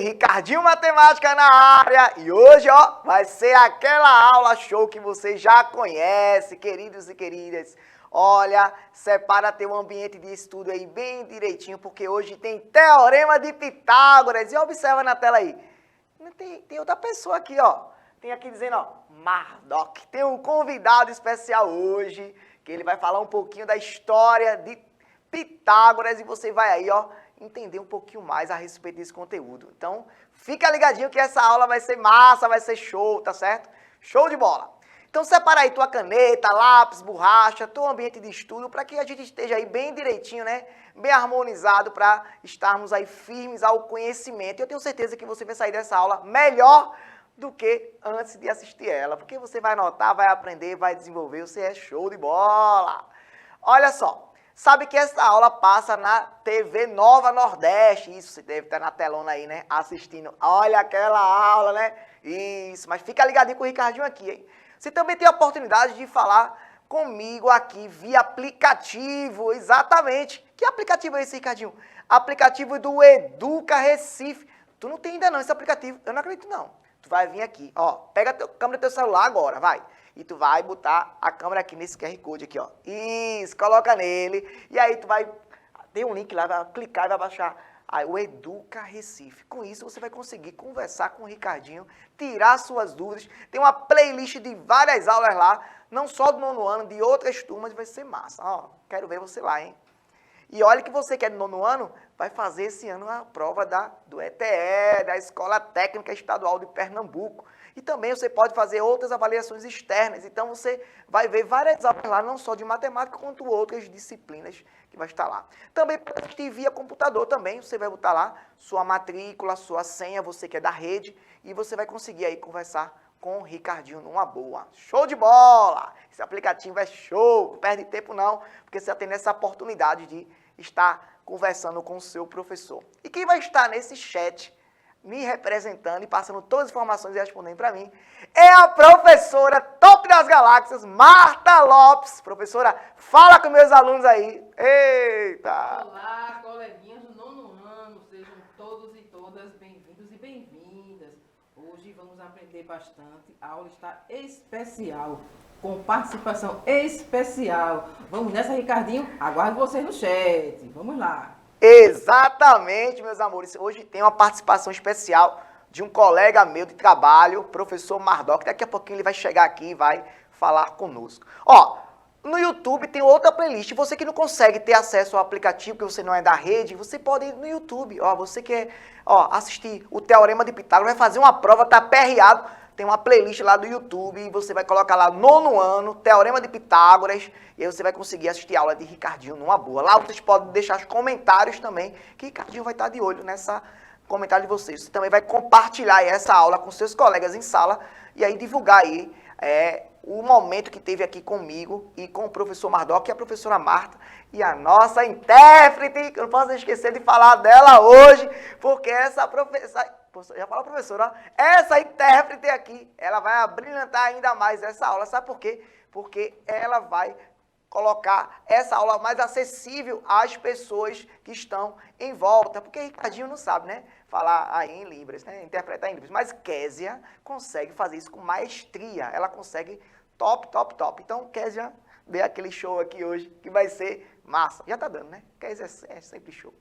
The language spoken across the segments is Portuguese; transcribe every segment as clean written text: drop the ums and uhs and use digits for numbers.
Ricardinho Matemática na área e hoje, ó, vai ser aquela aula show que você já conhece, queridos e queridas. Olha, separa teu ambiente de estudo aí bem direitinho, porque hoje tem Teorema de Pitágoras. E observa na tela aí, tem outra pessoa aqui, ó. Tem aqui dizendo, ó, Mardoc. Tem um convidado especial hoje, que ele vai falar um pouquinho da história de Pitágoras e você vai aí, ó, entender um pouquinho mais a respeito desse conteúdo. Então, fica ligadinho que essa aula vai ser massa, vai ser show, tá certo? Show de bola! Então, separa aí tua caneta, lápis, borracha, teu ambiente de estudo, para que a gente esteja aí bem direitinho, né? Bem harmonizado, para estarmos aí firmes ao conhecimento. E eu tenho certeza que você vai sair dessa aula melhor do que antes de assistir ela, porque você vai anotar, vai aprender, vai desenvolver, você é show de bola! Olha só! Sabe que essa aula passa na TV Nova Nordeste. Isso, você deve estar na telona aí, né? Assistindo. Olha aquela aula, né? Isso, mas fica ligadinho com o Ricardinho aqui, hein? Você também tem a oportunidade de falar comigo aqui via aplicativo. Exatamente. Que aplicativo é esse, Ricardinho? Aplicativo do Educa Recife. Tu não tem ainda não esse aplicativo. Eu não acredito não. Tu vai vir aqui, ó. Pega a câmera do teu celular agora, vai. E tu vai botar a câmera aqui nesse QR Code aqui, ó. Isso, coloca nele. E aí tu vai, tem um link lá, vai clicar e vai baixar aí, o Educa Recife. Com isso você vai conseguir conversar com o Ricardinho, tirar suas dúvidas. Tem uma playlist de várias aulas lá, não só do nono ano, de outras turmas, vai ser massa. Ó, quero ver você lá, hein? E olha que você que é do nono ano, vai fazer esse ano a prova do ETE, da Escola Técnica Estadual de Pernambuco. E também você pode fazer outras avaliações externas. Então você vai ver várias aulas lá, não só de matemática, quanto outras disciplinas que vai estar lá. Também pode assistir via computador também. Você vai botar lá sua matrícula, sua senha, você que é da rede, e você vai conseguir aí conversar com o Ricardinho numa boa. Show de bola! Esse aplicativo é show, não perde tempo não, porque você já tem essa oportunidade de estar conversando com o seu professor. E quem vai estar nesse chat me representando e passando todas as informações e respondendo para mim, é a professora top das galáxias, Marta Lopes. Professora, fala com meus alunos aí. Eita! Olá, coleguinhas do nono ano, sejam todos e todas bem-vindos e bem-vindas. Hoje vamos aprender bastante, a aula está especial, com participação especial. Vamos nessa, Ricardinho? Aguardo vocês no chat. Vamos lá. Exatamente, meus amores. Hoje tem uma participação especial de um colega meu de trabalho, professor Mardoc. Daqui a pouquinho ele vai chegar aqui e vai falar conosco. Ó, no YouTube tem outra playlist. Você que não consegue ter acesso ao aplicativo, que você não é da rede, você pode ir no YouTube. Ó, você quer assistir o Teorema de Pitágoras, vai fazer uma prova, tá aperreado. Tem uma playlist lá do YouTube e você vai colocar lá nono ano, Teorema de Pitágoras, e aí você vai conseguir assistir a aula de Ricardinho numa boa. Lá vocês podem deixar os comentários também, que Ricardinho vai estar de olho nessa comentário de vocês. Você também vai compartilhar aí essa aula com seus colegas em sala e aí divulgar aí o momento que teve aqui comigo e com o professor Mardoc e a professora Marta e a nossa intérprete, que eu não posso esquecer de falar dela hoje, porque essa professora... Já falou, professora, essa intérprete aqui, ela vai abrilhantar ainda mais essa aula. Sabe por quê? Porque ela vai colocar essa aula mais acessível às pessoas que estão em volta. Porque Ricardinho não sabe, né? Falar aí em Libras, né? Interpretar em Libras. Mas Késia consegue fazer isso com maestria. Ela consegue top, top, top. Então, Késia, dê aquele show aqui hoje que vai ser massa. Já tá dando, né? Késia é sempre show.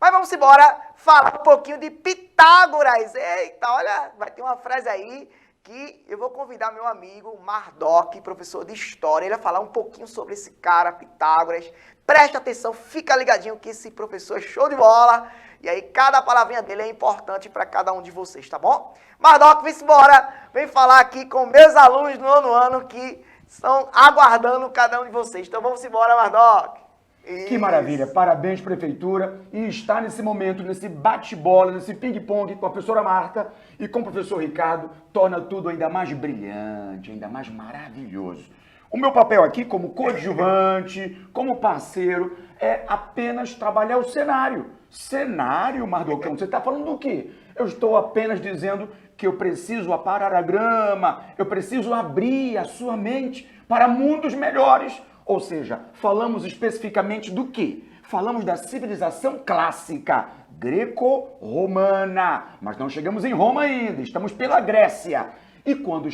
Mas vamos embora falar um pouquinho de Pitágoras. Eita, olha, vai ter uma frase aí que eu vou convidar meu amigo Mardoc, professor de História, ele vai falar um pouquinho sobre esse cara, Pitágoras. Preste atenção, fica ligadinho que esse professor é show de bola. E aí cada palavrinha dele é importante para cada um de vocês, tá bom? Mardoc, vem embora, vem falar aqui com meus alunos do nono ano que estão aguardando cada um de vocês. Então vamos embora, Mardoc. Isso. Que maravilha, parabéns prefeitura, e estar nesse momento, nesse bate-bola, nesse ping-pong com a professora Marta e com o professor Ricardo, torna tudo ainda mais brilhante, ainda mais maravilhoso. O meu papel aqui como coadjuvante, como parceiro, é apenas trabalhar o cenário. Cenário, Mardocão, você está falando do quê? Eu estou apenas dizendo que eu preciso aparar a grama, eu preciso abrir a sua mente para mundos melhores. Ou seja, falamos especificamente do quê? falamos da civilização clássica, greco-romana. Mas não chegamos em Roma ainda, estamos pela Grécia. E quando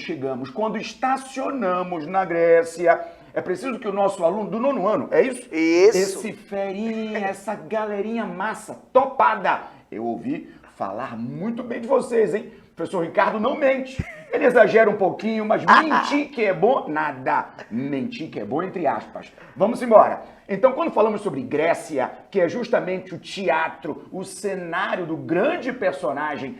estacionamos na Grécia, é preciso que o nosso aluno do 9º ano, é isso? Isso. Esse ferinha, essa galerinha massa, topada. Eu ouvi falar muito bem de vocês, hein? O professor Ricardo não mente. Ele exagera um pouquinho, mas mentir que é bom, nada. Mentir que é bom, entre aspas. Vamos embora. Então, quando falamos sobre Grécia, que é justamente o teatro, o cenário do grande personagem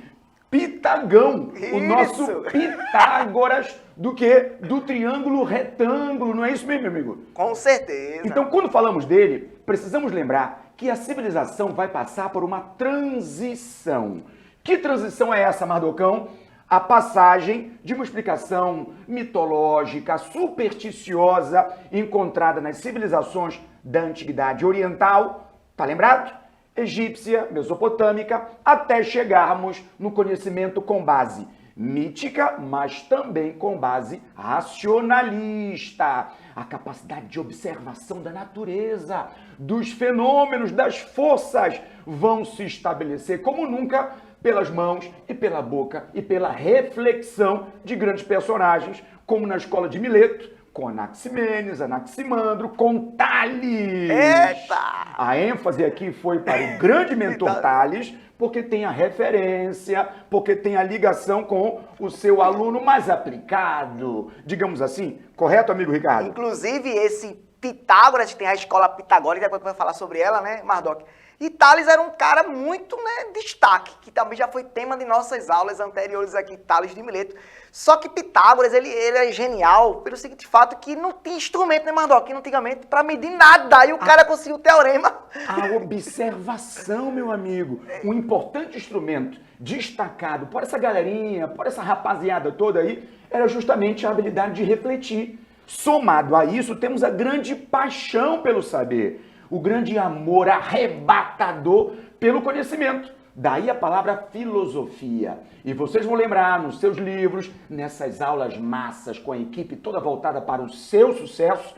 Pitagão, o nosso Pitágoras do quê? Do triângulo retângulo, não é isso mesmo, meu amigo? Com certeza. Então, quando falamos dele, precisamos lembrar que a civilização vai passar por uma transição. Que transição é essa, Mardocão? A passagem de uma explicação mitológica, supersticiosa, encontrada nas civilizações da Antiguidade Oriental, tá lembrado? Egípcia, mesopotâmica, até chegarmos no conhecimento com base mítica, mas também com base racionalista. A capacidade de observação da natureza, dos fenômenos, das forças vão se estabelecer como nunca pelas mãos e pela boca e pela reflexão de grandes personagens, como na escola de Mileto, com Anaximenes, Anaximandro, com Tales. Eita! A ênfase aqui foi para o grande mentor Tales, porque tem a referência, porque tem a ligação com o seu aluno mais aplicado, digamos assim. Correto, amigo Ricardo? Inclusive, esse Pitágoras, que tem a escola pitagórica, depois vai falar sobre ela, né, Mardoc? E Tales era um cara muito, né, destaque, que também já foi tema de nossas aulas anteriores aqui, Tales de Mileto. Só que Pitágoras, ele é genial pelo seguinte fato que não tinha instrumento, né, Mardoc, antigamente, para medir nada. E o cara conseguiu o teorema. A observação, meu amigo. Um importante instrumento destacado por essa galerinha, por essa rapaziada toda aí, era justamente a habilidade de refletir. Somado a isso, temos a grande paixão pelo saber, o grande amor arrebatador pelo conhecimento. Daí a palavra filosofia. E vocês vão lembrar nos seus livros, nessas aulas massas com a equipe toda voltada para o seu sucesso,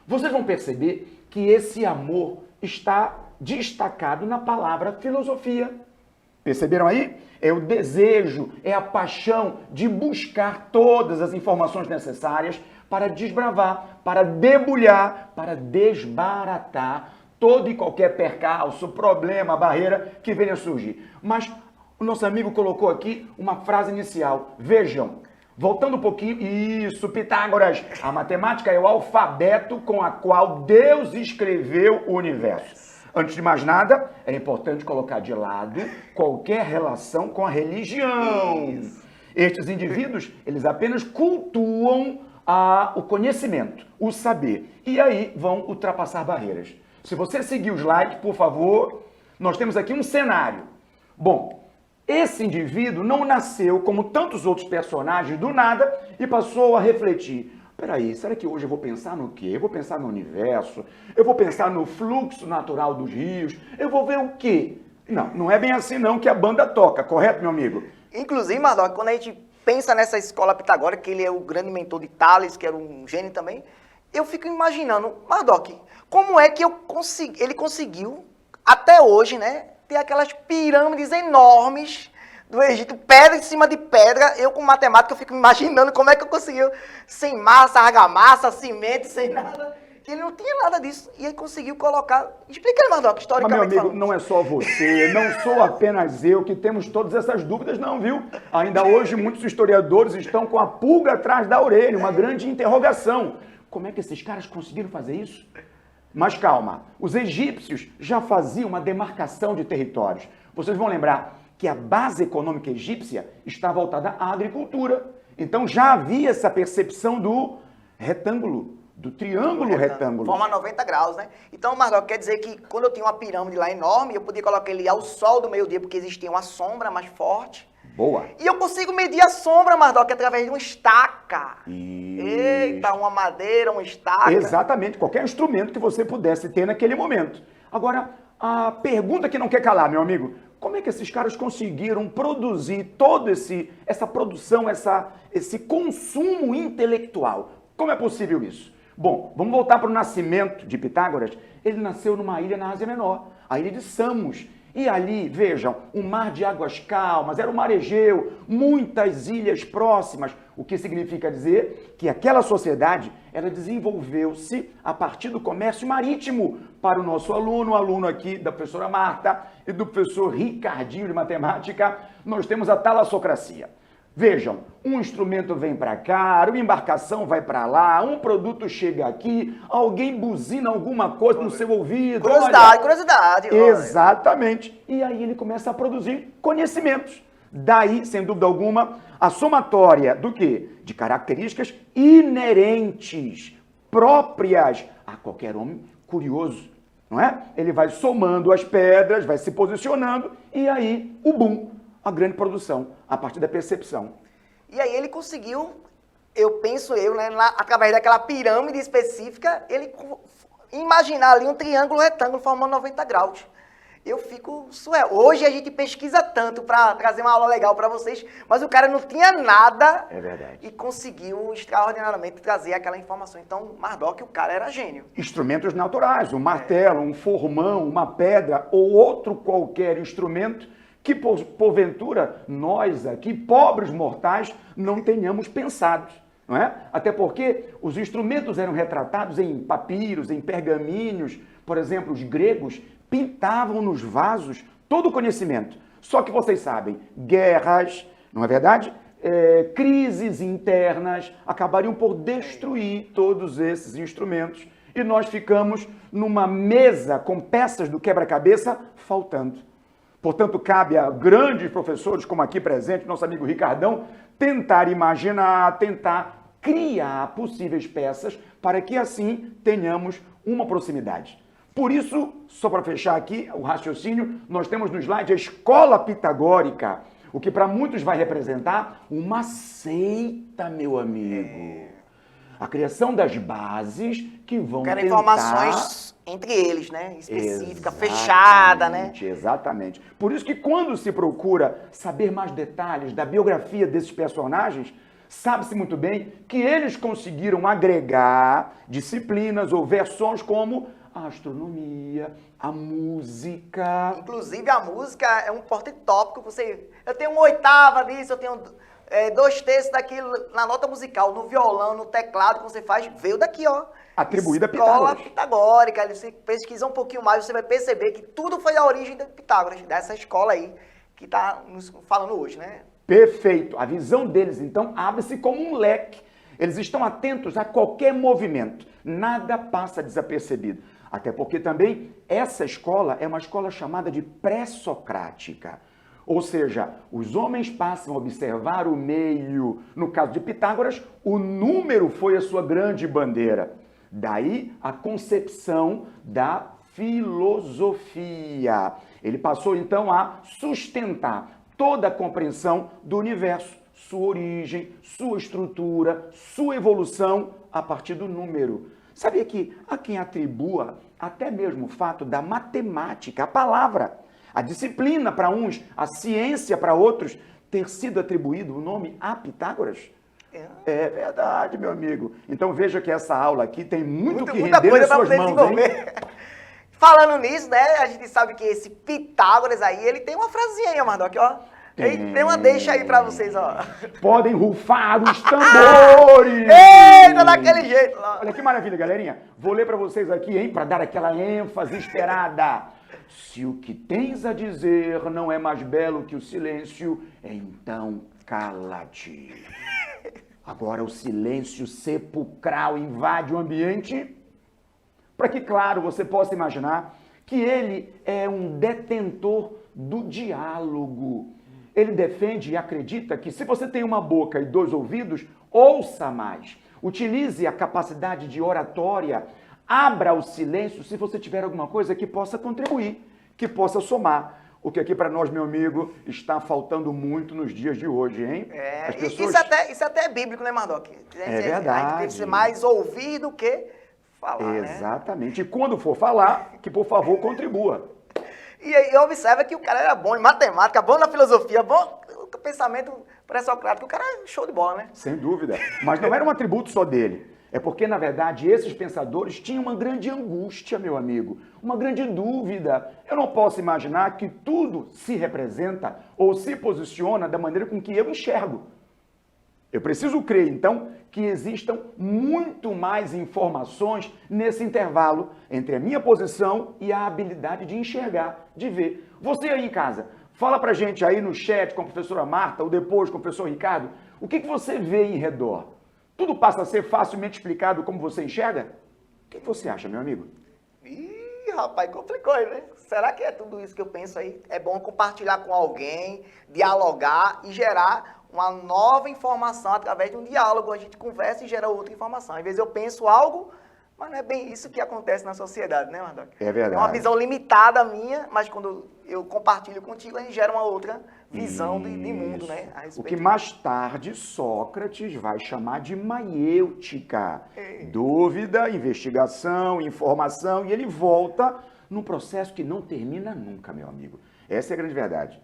vocês vão perceber que esse amor está destacado na palavra filosofia. Perceberam aí? É o desejo, é a paixão de buscar todas as informações necessárias para desbravar, para debulhar, para desbaratar todo e qualquer percalço, problema, barreira que venha a surgir. Mas o nosso amigo colocou aqui uma frase inicial. Vejam, voltando um pouquinho, isso, Pitágoras. A matemática é o alfabeto com a qual Deus escreveu o universo. Antes de mais nada, é importante colocar de lado qualquer relação com a religião. Estes indivíduos, eles apenas cultuam o conhecimento, o saber. E aí vão ultrapassar barreiras. Se você seguir o slide, por favor, nós temos aqui um cenário. Bom, esse indivíduo não nasceu como tantos outros personagens do nada e passou a refletir. Peraí, será que hoje eu vou pensar no quê? Eu vou pensar no universo? Eu vou pensar no fluxo natural dos rios? Eu vou ver o quê? Não, não é bem assim não que a banda toca, correto, meu amigo? Inclusive, Mardoc, quando a gente pensa nessa escola pitagórica, que ele é o grande mentor de Tales, que era um gênio também, eu fico imaginando, Mardoc, como é que ele conseguiu, até hoje, né, ter aquelas pirâmides enormes do Egito, pedra em cima de pedra. Eu, com matemática, eu fico imaginando como é que eu conseguiu, sem massa, argamassa, cimento, sem nada, que ele não tinha nada disso, e ele conseguiu colocar. Explica aí, Mardoc, historicamente. Mas, meu amigo, não é só você, não sou apenas eu que temos todas essas dúvidas, não, viu? Ainda hoje, muitos historiadores estão com a pulga atrás da orelha, uma grande interrogação. Como é que esses caras conseguiram fazer isso? Mas calma, os egípcios já faziam uma demarcação de territórios. Vocês vão lembrar que a base econômica egípcia está voltada à agricultura. Então já havia essa percepção do retângulo, do triângulo retângulo. Forma 90 graus, né? Então, Mardoc, quer dizer que quando eu tinha uma pirâmide lá enorme, eu podia colocar ele ao sol do meio-dia, porque existia uma sombra mais forte. Boa. E eu consigo medir a sombra, Mardoc, através de uma estaca. Isso. Eita, uma madeira, uma estaca. Exatamente, qualquer instrumento que você pudesse ter naquele momento. Agora, a pergunta que não quer calar, meu amigo, como é que esses caras conseguiram produzir todo essa produção, esse consumo intelectual? Como é possível isso? Bom, vamos voltar para o nascimento de Pitágoras. Ele nasceu numa ilha na Ásia Menor, a ilha de Samos. E ali, vejam, um mar de águas calmas, era o mar Egeu, muitas ilhas próximas, o que significa dizer que aquela sociedade, ela desenvolveu-se a partir do comércio marítimo. Para o nosso aluno aqui da professora Marta e do professor Ricardinho de matemática, nós temos a talassocracia. Vejam, um instrumento vem para cá, uma embarcação vai para lá, um produto chega aqui, alguém buzina alguma coisa no seu ouvido. Curiosidade. Exatamente. E aí ele começa a produzir conhecimentos. Daí, sem dúvida alguma, a somatória do quê? De características inerentes, próprias a qualquer homem curioso, não é? Ele vai somando as pedras, vai se posicionando e aí o boom, a grande produção, a partir da percepção. E aí ele conseguiu, né, através daquela pirâmide específica, ele imaginar ali um triângulo retângulo formando 90 graus. Eu fico surreal. Hoje a gente pesquisa tanto para trazer uma aula legal para vocês, mas o cara não tinha nada. É verdade. E conseguiu extraordinariamente trazer aquela informação. Então, Marduk, o cara era gênio. Instrumentos naturais, um martelo, um formão, uma pedra ou outro qualquer instrumento que, porventura, nós aqui, pobres mortais, não tenhamos pensado, não é? Até porque os instrumentos eram retratados em papiros, em pergaminhos. Por exemplo, os gregos pintavam nos vasos todo o conhecimento. Só que vocês sabem, guerras, não é verdade? Crises internas acabariam por destruir todos esses instrumentos e nós ficamos numa mesa com peças do quebra-cabeça faltando. Portanto, cabe a grandes professores, como aqui presente, nosso amigo Ricardão, tentar imaginar, tentar criar possíveis peças para que assim tenhamos uma proximidade. Por isso, só para fechar aqui o raciocínio, nós temos no slide a escola pitagórica, o que para muitos vai representar uma seita, meu amigo. A criação das bases que vão tentar... informações entre eles, né? Específica, fechada, né? Exatamente. Por isso que quando se procura saber mais detalhes da biografia desses personagens, sabe-se muito bem que eles conseguiram agregar disciplinas ou versões como a astronomia, a música. Inclusive, a música é um importante tópico. Eu tenho uma oitava disso, eu tenho 2/3 daquilo na nota musical, no violão, no teclado que você faz, veio daqui, ó. Atribuída a Escola Pitágoras. pitagórica. Você pesquisa um pouquinho mais, você vai perceber que tudo foi a origem de Pitágoras, dessa escola aí que está nos falando hoje, né? Perfeito. A visão deles, então, abre-se como um leque. Eles estão atentos a qualquer movimento. Nada passa desapercebido. Até porque também essa escola é uma escola chamada de pré-socrática. Ou seja, os homens passam a observar o meio. No caso de Pitágoras, o número foi a sua grande bandeira. Daí a concepção da filosofia. Ele passou então a sustentar toda a compreensão do universo, sua origem, sua estrutura, sua evolução a partir do número. Sabia que há quem atribua até mesmo o fato da matemática, a palavra, a disciplina para uns, a ciência para outros, ter sido atribuído o nome a Pitágoras? É verdade, meu amigo. Então veja que essa aula aqui tem muito que render nas suas mãos, hein? Falando nisso, né, a gente sabe que esse Pitágoras aí, ele tem uma frasinha aí, Marduk, ó. Ele tem uma deixa aí pra vocês, ó. Podem rufar os tambores! Eita, daquele jeito. Olha que maravilha, galerinha. Vou ler pra vocês aqui, hein, pra dar aquela ênfase esperada. Se o que tens a dizer não é mais belo que o silêncio, então cala-te. Agora o silêncio sepulcral invade o ambiente para que, claro, você possa imaginar que ele é um detentor do diálogo. Ele defende e acredita que se você tem uma boca e 2 ouvidos, ouça mais. Utilize a capacidade de oratória, abra o silêncio se você tiver alguma coisa que possa contribuir, que possa somar. O que aqui para nós, meu amigo, está faltando muito nos dias de hoje, hein? As pessoas... isso até é bíblico, né, Marduk? É verdade. A gente deve ser mais ouvir do que falar, exatamente. Né? E quando for falar, que por favor contribua. E observa que o cara era bom em matemática, bom na filosofia, bom no pensamento pré-socrático. O cara é show de bola, né? Sem dúvida. Mas não era um atributo só dele. É porque, na verdade, esses pensadores tinham uma grande angústia, meu amigo, uma grande dúvida. Eu não posso imaginar que tudo se representa ou se posiciona da maneira com que eu enxergo. Eu preciso crer, então, que existam muito mais informações nesse intervalo entre a minha posição e a habilidade de enxergar, de ver. Você aí em casa, fala pra gente aí no chat com a professora Marta ou depois com o professor Ricardo, o que você vê em redor? Tudo passa a ser facilmente explicado como você enxerga? O que você acha, meu amigo? Ih, rapaz, complicou, né? Será que é tudo isso que eu penso aí? É bom compartilhar com alguém, dialogar e gerar uma nova informação através de um diálogo. A gente conversa e gera outra informação. Às vezes eu penso algo, mas não é bem isso que acontece na sociedade, né, Mardoc? É verdade. É uma visão limitada minha, mas quando eu compartilho contigo, a gente gera uma outra visão de mundo, né? A O respeito que mais tarde Sócrates vai chamar de maiêutica. Dúvida, investigação, informação, e ele volta num processo que não termina nunca, meu amigo. Essa é a grande verdade.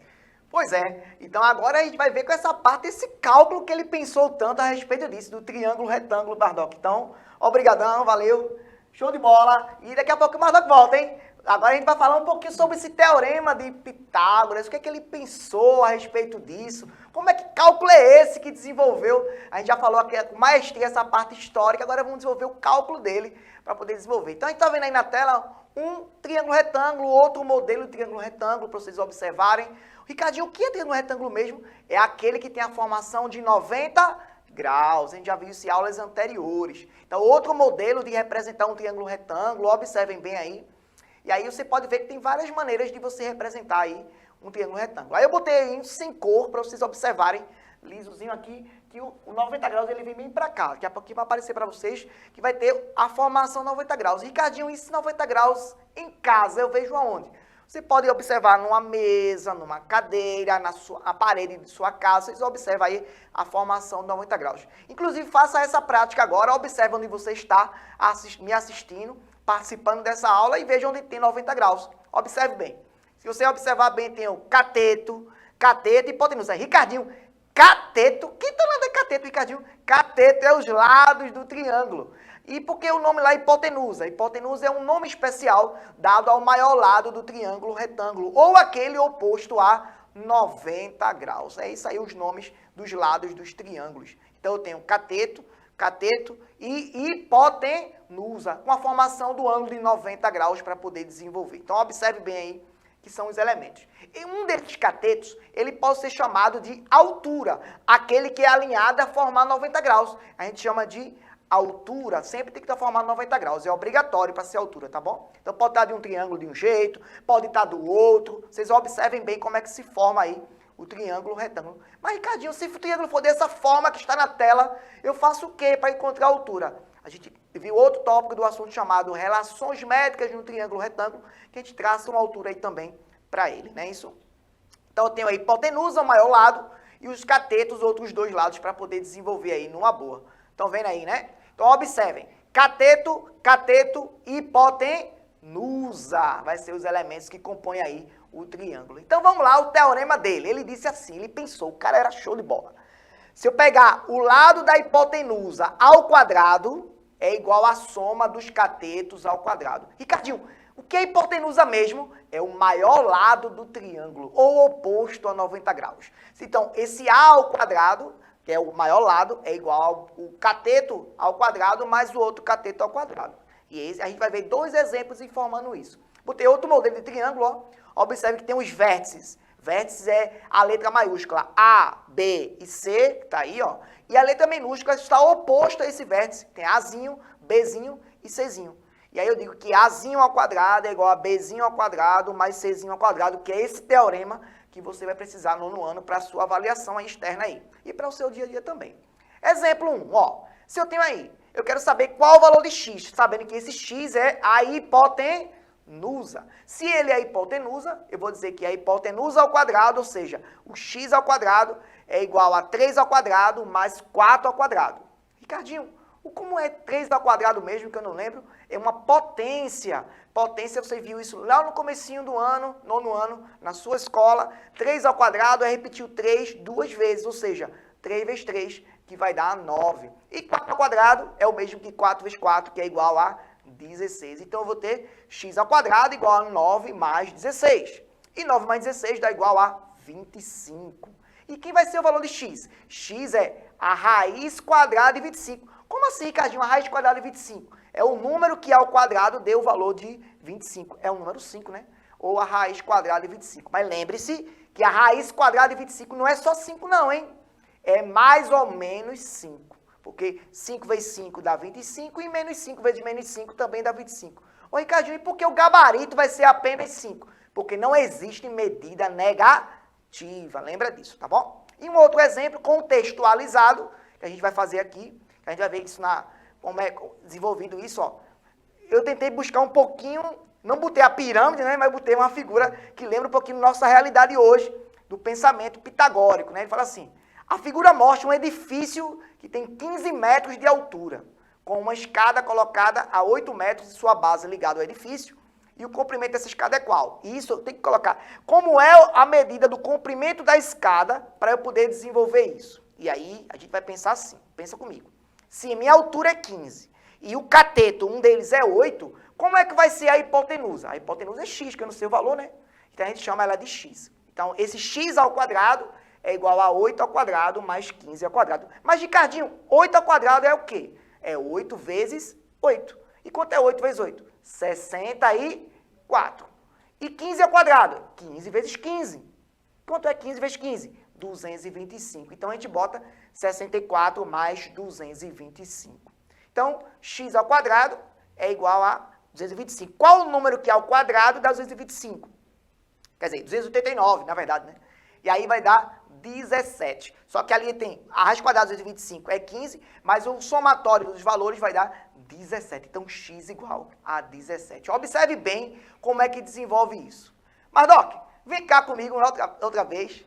Pois é. Então agora a gente vai ver com essa parte, esse cálculo que ele pensou tanto a respeito disso, do triângulo retângulo Mardoc. Então, obrigadão, valeu, show de bola. E daqui a pouco o Mardoc volta, hein? Agora a gente vai falar um pouquinho sobre esse teorema de Pitágoras, o que é que ele pensou a respeito disso, como é que cálculo é esse que desenvolveu. A gente já falou aqui com maestria essa parte histórica, agora vamos desenvolver o cálculo dele para poder desenvolver. Então a gente está vendo aí na tela um triângulo retângulo, outro modelo de triângulo retângulo, para vocês observarem. Ricardinho, o que é triângulo retângulo mesmo? É aquele que tem a formação de 90 graus. A gente já viu isso em aulas anteriores. Então, outro modelo de representar um triângulo retângulo, observem bem aí. E aí você pode ver que tem várias maneiras de você representar aí um triângulo retângulo. Aí eu botei aí sem cor para vocês observarem, lisozinho aqui, que o 90 graus ele vem bem para cá. Daqui a pouquinho vai aparecer para vocês que vai ter a formação 90 graus. Ricardinho, isso 90 graus em casa eu vejo aonde? Você pode observar numa mesa, numa cadeira, na parede de sua casa. Vocês observam aí a formação de 90 graus. Inclusive, faça essa prática agora. Observe onde você está me assistindo, participando dessa aula e veja onde tem 90 graus. Observe bem. Se você observar bem, tem o cateto e hipotenusa. Ricardinho, cateto? Que danado é cateto, Ricardinho? Cateto é os lados do triângulo. E por que o nome lá é hipotenusa? Hipotenusa é um nome especial dado ao maior lado do triângulo retângulo, ou aquele oposto a 90 graus. É isso aí os nomes dos lados dos triângulos. Então eu tenho cateto e hipotenusa, com a formação do ângulo de 90 graus para poder desenvolver. Então observe bem aí que são os elementos. E um desses catetos, ele pode ser chamado de altura, aquele que é alinhado a formar 90 graus. A gente chama de altura, sempre tem que estar formado 90 graus, é obrigatório para ser altura, tá bom? Então pode estar de um triângulo de um jeito, pode estar do outro, vocês observem bem como é que se forma aí o triângulo retângulo. Mas Ricardinho, se o triângulo for dessa forma que está na tela, eu faço o quê para encontrar a altura? A gente viu outro tópico do assunto chamado relações métricas no triângulo retângulo, que a gente traça uma altura aí também para ele, não é isso? Então eu tenho a hipotenusa, o maior lado, e os catetos, os outros dois lados, para poder desenvolver aí numa boa. Estão vendo aí, né? Então, observem. Cateto e hipotenusa. Vai ser os elementos que compõem aí o triângulo. Então, vamos lá, o teorema dele. Ele disse assim, ele pensou, o cara era show de bola. Se eu pegar o lado da hipotenusa ao quadrado, é igual a soma dos catetos ao quadrado. Ricardinho, o que é hipotenusa mesmo? É o maior lado do triângulo, ou oposto a 90 graus. Então, esse A ao quadrado, que é o maior lado, é igual ao cateto ao quadrado, mais o outro cateto ao quadrado. E a gente vai ver dois exemplos informando isso. Botei outro modelo de triângulo, ó. Observe que tem os vértices. Vértices é a letra maiúscula A, B e C, que tá aí, ó. E a letra minúscula está oposta a esse vértice. Tem Azinho, Bzinho e Czinho. E aí eu digo que Azinho ao quadrado é igual a Bzinho ao quadrado mais Czinho ao quadrado, que é esse teorema que você vai precisar no ano para a sua avaliação externa aí. E para o seu dia a dia também. Exemplo 1, ó. Se eu tenho aí, eu quero saber qual o valor de x, sabendo que esse x é a hipotenusa. Se ele é a hipotenusa, eu vou dizer que a hipotenusa ao quadrado, ou seja, o x ao quadrado é igual a 3 ao quadrado mais 4 ao quadrado. Ricardinho, como é 3 ao quadrado mesmo, que eu não lembro? É uma potência. Potência, você viu isso lá no comecinho do ano, nono ano, na sua escola. 3 ao quadrado é repetir o 3 duas vezes, ou seja, 3 vezes 3, que vai dar 9. E 4 ao quadrado é o mesmo que 4 vezes 4, que é igual a 16. Então, eu vou ter x ao quadrado igual a 9 mais 16. E 9 mais 16 dá igual a 25. E quem vai ser o valor de x? X é a raiz quadrada de 25. Como assim, Ricardinho? A raiz quadrada de 25? É o número que ao quadrado deu o valor de 25. É o número 5, né? Ou a raiz quadrada de 25. Mas lembre-se que a raiz quadrada de 25 não é só 5 não, hein? É mais ou menos 5. Porque 5 vezes 5 dá 25 e menos 5 vezes menos 5 também dá 25. Ô, Ricardinho, e por que o gabarito vai ser apenas 5? Porque não existe medida negativa. Lembra disso, tá bom? E um outro exemplo contextualizado que a gente vai fazer aqui. A gente vai ver isso como é desenvolvido isso, ó. Eu tentei buscar um pouquinho, não botei a pirâmide, né, mas botei uma figura que lembra um pouquinho da nossa realidade hoje, do pensamento pitagórico, né? Ele fala assim, a figura mostra um edifício que tem 15 metros de altura, com uma escada colocada a 8 metros de sua base ligada ao edifício, e o comprimento dessa escada é qual? Isso eu tenho que colocar. Como é a medida do comprimento da escada para eu poder desenvolver isso? E aí a gente vai pensar assim, pensa comigo. Se minha altura é 15 e o cateto, um deles é 8, como é que vai ser a hipotenusa? A hipotenusa é x, que eu não sei o valor, né? Então a gente chama ela de x. Então esse x ao quadrado é igual a 8 ao quadrado mais 15 ao quadrado. Mas, Ricardinho, 8 ao quadrado é o quê? É 8 vezes 8. E quanto é 8 vezes 8? 64. E 15 ao quadrado? 15 vezes 15. Quanto é 15 vezes 15? 225. Então, a gente bota 64 mais 225. Então, x ao quadrado é igual a 225. Qual o número que é ao quadrado dá 225? Quer dizer, 289, na verdade, né? E aí vai dar 17. Só que ali tem a raiz quadrada de 225 é 15, mas o somatório dos valores vai dar 17. Então, x igual a 17. Observe bem como é que desenvolve isso. Mas, Doc, vem cá comigo outra vez,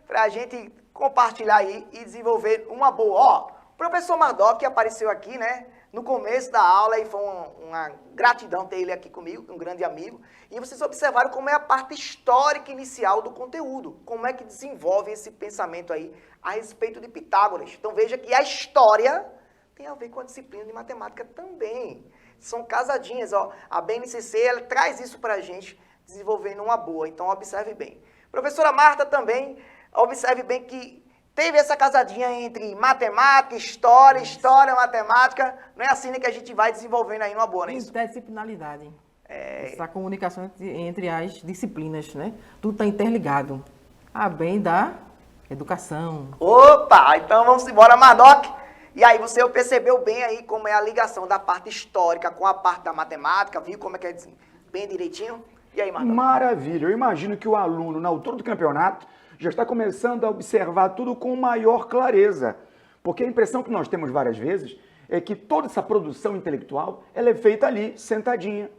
para a gente compartilhar aí e desenvolver uma boa. Ó, o professor Mardoc apareceu aqui, né, no começo da aula e foi uma gratidão ter ele aqui comigo, um grande amigo. E vocês observaram como é a parte histórica inicial do conteúdo, como é que desenvolve esse pensamento aí a respeito de Pitágoras. Então veja que a história tem a ver com a disciplina de matemática também. São casadinhas, ó. A BNCC, ela traz isso para a gente, desenvolvendo uma boa. Então observe bem. Professora Marta também, observe bem que teve essa casadinha entre matemática, história, matemática. Não é assim que a gente vai desenvolvendo aí numa boa, não é isso? Interdisciplinaridade. Essa comunicação entre as disciplinas, né? Tudo está interligado. A bem da educação. Opa! Então vamos embora, Mardoc. E aí você percebeu bem aí como é a ligação da parte histórica com a parte da matemática, viu como é que é bem direitinho? E aí, Mardoc? Maravilha! Eu imagino que o aluno, na altura do campeonato, já está começando a observar tudo com maior clareza. Porque a impressão que nós temos várias vezes é que toda essa produção intelectual ela é feita ali, sentadinha.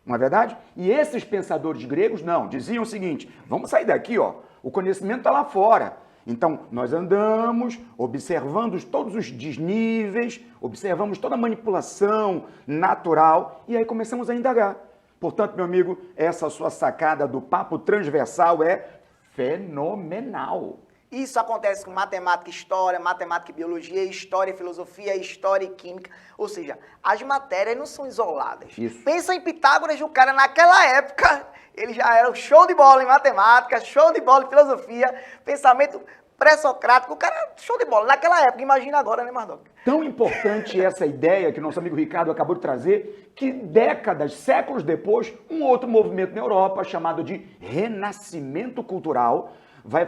Não é verdade? E esses pensadores gregos, não, diziam o seguinte, vamos sair daqui, ó, o conhecimento está lá fora. Então, nós andamos, observando todos os desníveis, observamos toda a manipulação natural e aí começamos a indagar. Portanto, meu amigo, essa sua sacada do papo transversal é fenomenal. Isso acontece com matemática e história, matemática e biologia, história e filosofia, história e química. Ou seja, as matérias não são isoladas. Isso. Pensa em Pitágoras, o cara naquela época, ele já era show de bola em matemática, show de bola em filosofia, pensamento pré-socrático, o cara show de bola naquela época. Imagina agora, né, Mardoc? Tão importante essa ideia que nosso amigo Ricardo acabou de trazer, que décadas, séculos depois, um outro movimento na Europa, chamado de Renascimento Cultural, vai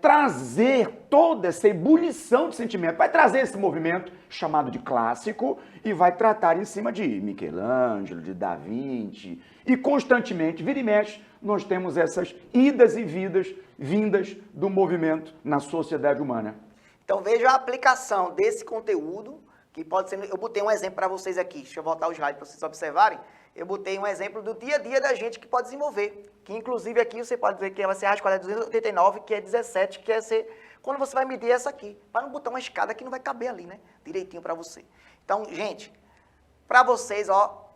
trazer toda essa ebulição de sentimento, vai trazer esse movimento chamado de clássico e vai tratar em cima de Michelangelo, de Da Vinci, e constantemente, vira e mexe, nós temos essas idas e vindas do movimento na sociedade humana. Então veja a aplicação desse conteúdo, que pode ser, eu botei um exemplo para vocês aqui, deixa eu voltar o slide para vocês observarem, eu botei um exemplo do dia a dia da gente que pode desenvolver, que inclusive aqui você pode ver que vai ser a raiz quadrada de 289, que é 17, que é ser, quando você vai medir essa aqui, para não botar uma escada que não vai caber ali, né, direitinho para você. Então, gente, para vocês, ó,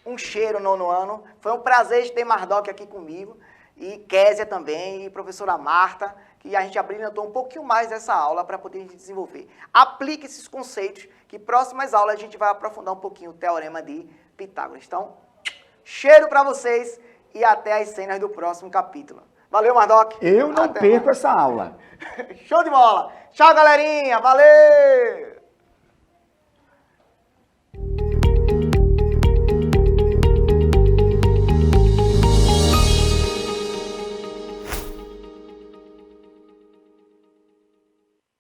um cheiro nono ano, foi um prazer ter Mardoc aqui comigo, e Késia também, e professora Marta, que a gente abrilhantou um pouquinho mais essa aula para poder desenvolver. Aplique esses conceitos, que próximas aulas a gente vai aprofundar um pouquinho o teorema de Pitágoras. Então, cheiro para vocês e até as cenas do próximo capítulo. Valeu, Mardoc. Eu não Até perco mais. essa aula. Show de bola. Tchau, galerinha. Valeu!